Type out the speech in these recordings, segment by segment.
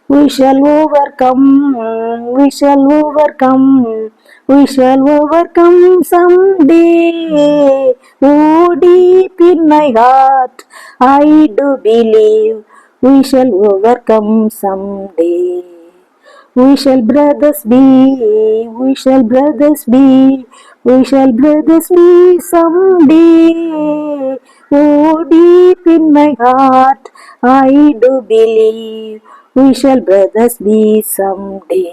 We shall overcome, we shall overcome, we shall overcome someday. Oh, deep in my heart, I do believe we shall overcome someday. We shall brothers be, we shall brothers be, we shall brothers be someday. Oh, deep in my heart, I do believe we shall brothers be someday.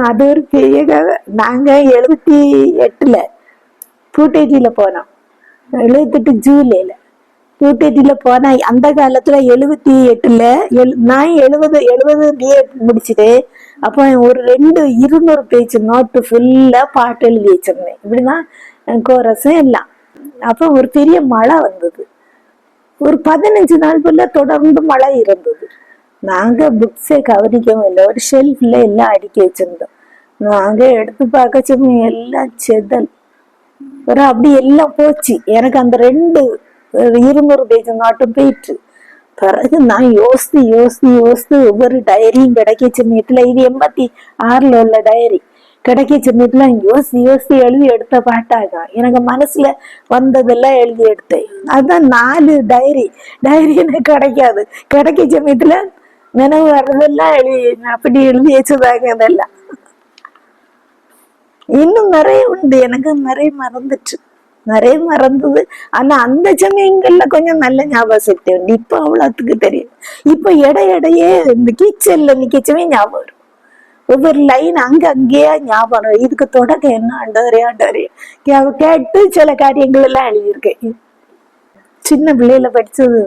அது ஒரு பெரிய கதை. நாங்க 78ல பூட்டேஜில போனோம். 78 ஜூலைல பூட்டேஜில போனா அந்த காலத்துல 78ல நான் 70 பிஏ முடிச்சுட்டு அப்போ ஒரு 200 பேஜ் நோட்டு ஃபுல்லா பாட்டு எழுதி வச்சிருந்தேன். இப்படிதான் கோரஸும் எல்லாம். அப்போ ஒரு பெரிய மழை வந்தது. ஒரு 15 நாள் போல தொடர்ந்து மழை இருந்தது. நாங்க புக்ஸை கவனிக்கவும் இல்லை. ஒரு ஷெல்ஃப்ல எல்லாம் அடுக்கி வச்சிருந்தோம். நாங்க எடுத்து பார்க்க சொன்ன எல்லாம் செதல் அப்படி எல்லாம் போச்சு. எனக்கு அந்த 200 பேஜ் நாட்டும் போயிட்டு பிறகு நான் யோசித்து ஒவ்வொரு டைரியும் கிடைக்க சமயத்துல இது 86ல உள்ள டைரி கிடைக்க சமயத்துல யோசி எழுதி எடுத்த பாட்டாங்க. எனக்கு மனசுல வந்ததெல்லாம் எழுதி எடுத்தேன். அதுதான் 4 டைரி எனக்கு கிடைக்காது. கிடைக்க சமயத்துல நினைவு வர்றதெல்லாம் அப்படி எழுதி வச்சதாங்க. அதெல்லாம் இன்னும் நிறைய உண்டு. எனக்கு நிறைய மறந்தது. ஆனா அந்த சமயங்கள்ல கொஞ்சம் நல்ல ஞாபகம் சக்தி உண்டு. இப்ப அவ்வளவுக்கு தெரியும். இப்ப இடையே இந்த கிச்சன்ல நிக்கச்சவே ஞாபகம் வரும். ஒவ்வொரு லைன் அங்கேயே ஞாபகம். இதுக்கு தொடக்க என்ன ஆண்டவரே கேட்டு சில காரியங்கள் எல்லாம் எழுதியிருக்கேன். சின்ன பிள்ளையில படிச்சது.